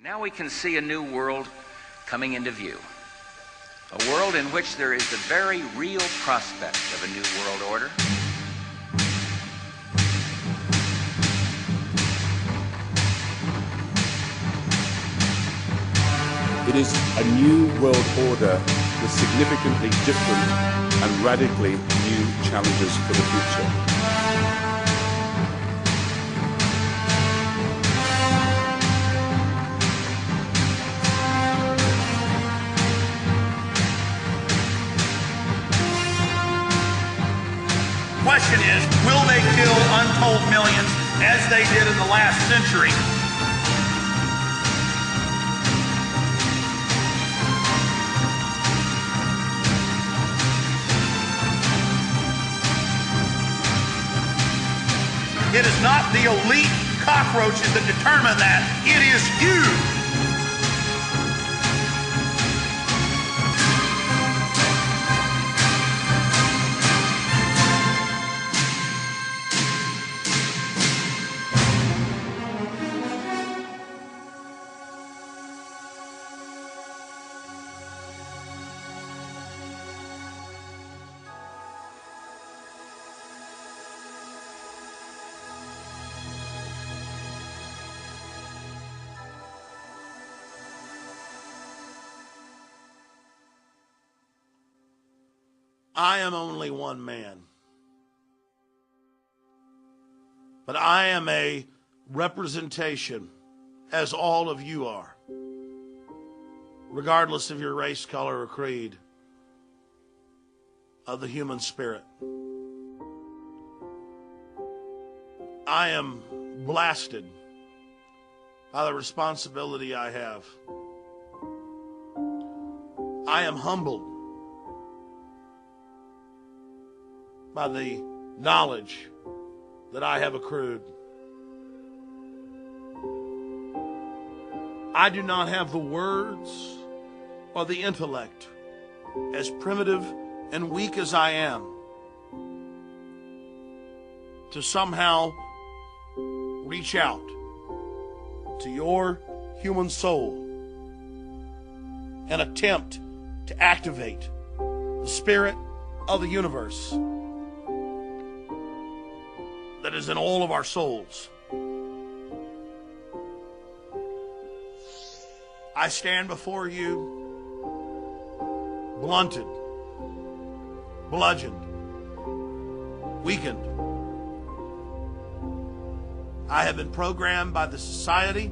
Now we can see a new world coming into view. A world in which there is the very real prospect of a new world order. It is a new world order with significantly different and radically new challenges for the future. The question is, will they kill untold millions as they did in the last century? It is not the elite cockroaches that determine that. It is you. I am only one man, but I am a representation, as all of you are, regardless of your race, color, or creed, of the human spirit. I am blasted by the responsibility I have. I am humbled by the knowledge that I have accrued. I do not have the words or the intellect, as primitive and weak as I am, to somehow reach out to your human soul and attempt to activate the spirit of the universe that is in all of our souls. I stand before you blunted, bludgeoned, weakened. I have been programmed by the society,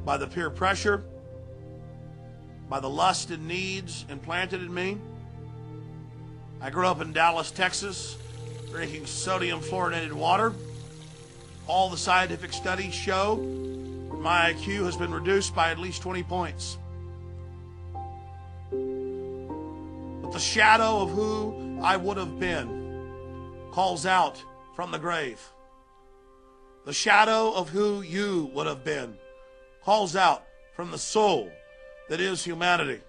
by the peer pressure, by the lust and needs implanted in me. I grew up in Dallas, Texas, drinking sodium fluoridated water. All the scientific studies show my IQ has been reduced by at least 20 points. But the shadow of who I would have been calls out from the grave. The shadow of who you would have been calls out from the soul that is humanity.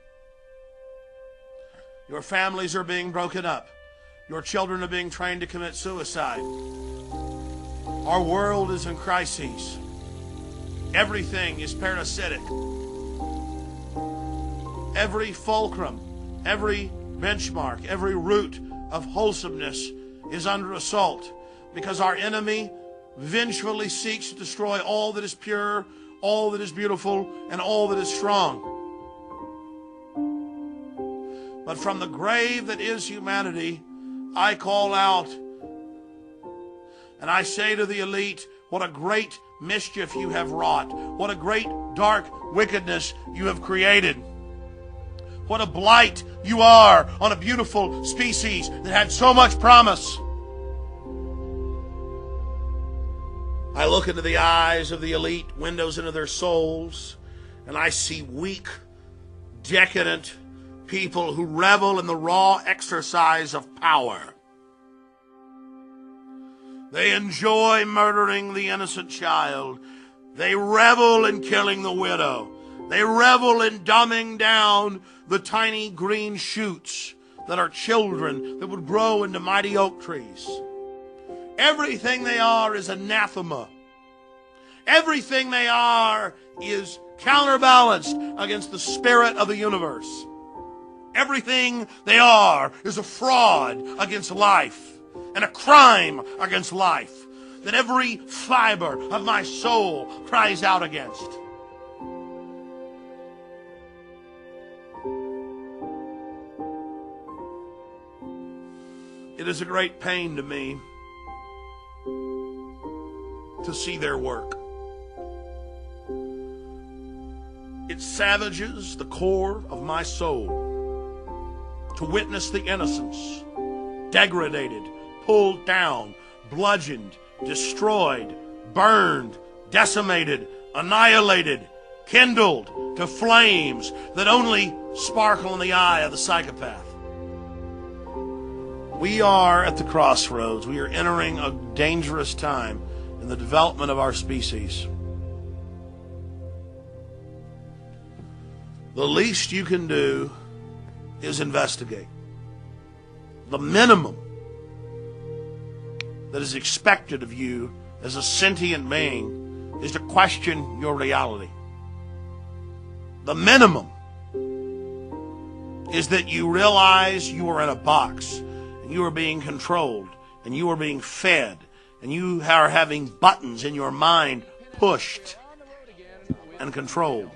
Your families are being broken up. Your children are being trained to commit suicide. Our world is in crises. Everything is parasitic. Every fulcrum, every benchmark, every root of wholesomeness is under assault because our enemy vengefully seeks to destroy all that is pure, all that is beautiful, and all that is strong. But from the grave that is humanity, I call out and I say to the elite, what a great mischief you have wrought. What a great dark wickedness you have created. What a blight you are on a beautiful species that had so much promise. I look into the eyes of the elite, windows into their souls, and I see weak, decadent people who revel in the raw exercise of power. They enjoy murdering the innocent child. They revel in killing the widow. They revel in dumbing down the tiny green shoots that are children that would grow into mighty oak trees. Everything they are is anathema. Everything they are is counterbalanced against the spirit of the universe. Everything they are is a fraud against life and a crime against life that every fiber of my soul cries out against. It is a great pain to me to see their work. It savages the core of my soul to witness the innocents degraded, pulled down, bludgeoned, destroyed, burned, decimated, annihilated, kindled to flames that only sparkle in the eye of the psychopath. We are at the crossroads. We are entering a dangerous time in the development of our species. The least you can do is investigate. The minimum that is expected of you as a sentient being is to question your reality. The minimum is that you realize you are in a box and you are being controlled and you are being fed and you are having buttons in your mind pushed and controlled.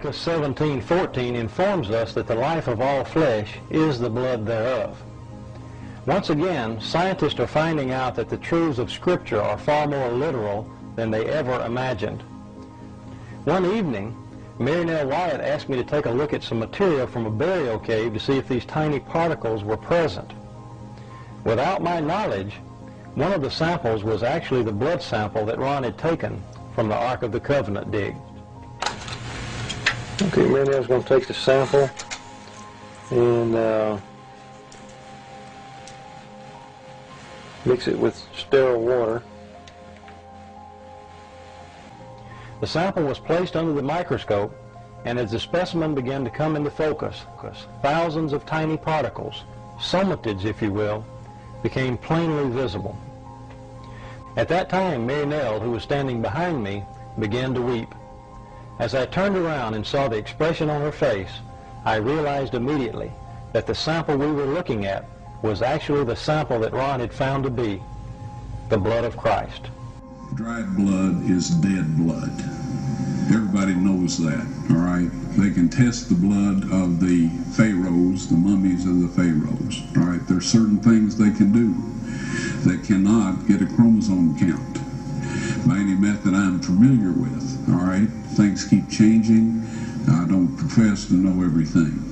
Leviticus 17:14 informs us that the life of all flesh is the blood thereof. Once again, scientists are finding out that the truths of Scripture are far more literal than they ever imagined. One evening, Mary Nell Wyatt asked me to take a look at some material from a burial cave to see if these tiny particles were present. Without my knowledge, one of the samples was actually the blood sample that Ron had taken from the Ark of the Covenant dig. Okay, Mary Nell's going to take the sample and mix it with sterile water. The sample was placed under the microscope, and as the specimen began to come into focus, thousands of tiny particles, somatids if you will, became plainly visible. At that time, Mary Nell, who was standing behind me, began to weep. As I turned around and saw the expression on her face, I realized immediately that the sample we were looking at was actually the sample that Ron had found to be the blood of Christ. Dried blood is dead blood. Everybody knows that, all right? They can test the blood of the pharaohs, the mummies of the pharaohs, all right? There's certain things they can do. They cannot get a chromosome count by any method I'm familiar with, all right? Things keep changing. I don't profess to know everything.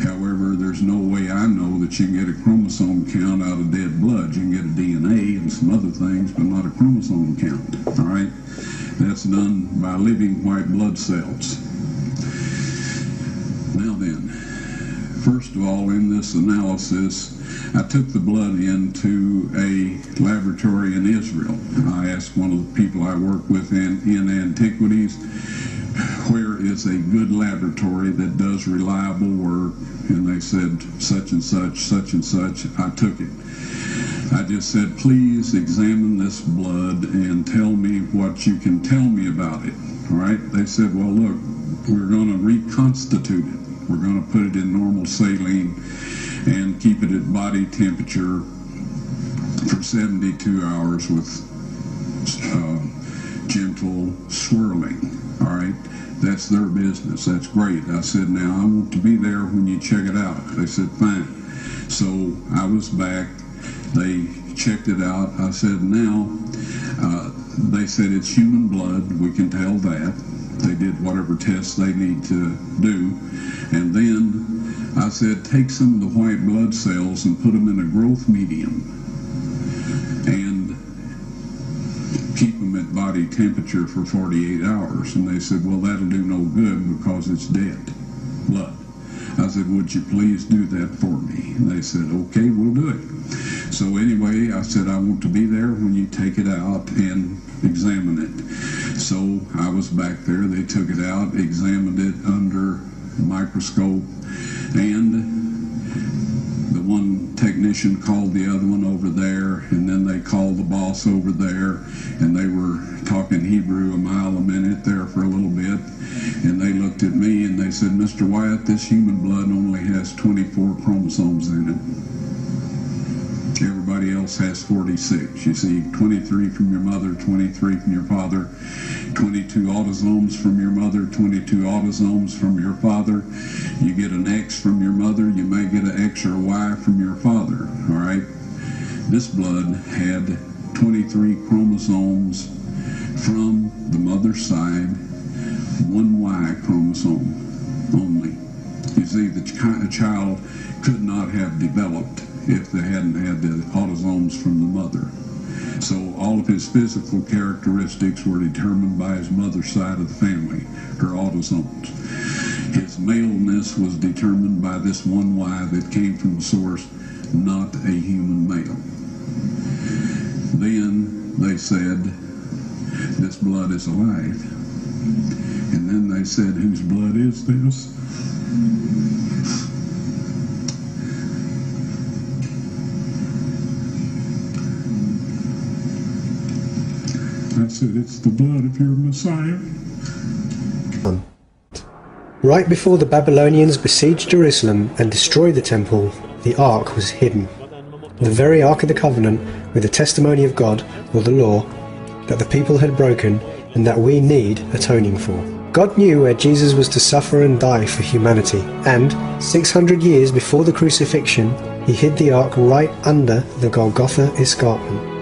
However, there's no way I know that you can get a chromosome count out of dead blood. You can get a DNA and some other things, but not a chromosome count, all right? That's done by living white blood cells. Now then, first of all, in this analysis, I took the blood into a laboratory in Israel. I asked one of the people I work with in antiquities, where is a good laboratory that does reliable work? And they said, such and such, such and such. I took it. I just said, please examine this blood and tell me what you can tell me about it. All right? They said, well, look, we're going to reconstitute it. We're going to put it in normal saline and keep it at body temperature for 72 hours with gentle swirling. All right? That's their business. That's great. I said, now I want to be there when you check it out. They said, fine. So I was back. They checked it out. I said, now, they said it's human blood. We can tell that. They did whatever tests they need to do. And then I said, take some of the white blood cells and put them in a growth medium and keep them at body temperature for 48 hours. And they said, well, that'll do no good because it's dead blood. I said, would you please do that for me? And they said, okay, we'll do it. So anyway, I said, I want to be there when you take it out and examine it. So I was back there. They took it out, examined it under a microscope, and the one technician called the other one over there, and then they called the boss over there, and they were talking Hebrew a mile a minute there for a little bit, and they looked at me and they said, Mr. Wyatt, this human blood only has 24 chromosomes in it. Everybody else has 46. You see, 23 from your mother, 23 from your father, 22 autosomes from your mother, 22 autosomes from your father. You get an X from your mother, you may get an X or a Y from your father, all right? This blood had 23 chromosomes from the mother's side, one Y chromosome only. You see, the child could not have developed if they hadn't had the autosomes from the mother. So all of his physical characteristics were determined by his mother's side of the family, her autosomes. His maleness was determined by this one Y that came from the source, not a human male. Then they said, this blood is alive. And then they said, whose blood is this? I said, it's the blood of your Messiah. Right before the Babylonians besieged Jerusalem and destroyed the temple, the Ark was hidden. The very Ark of the Covenant, with the testimony of God, or the law, that the people had broken and that we need atoning for. God knew where Jesus was to suffer and die for humanity, and 600 years before the crucifixion, he hid the Ark right under the Golgotha escarpment.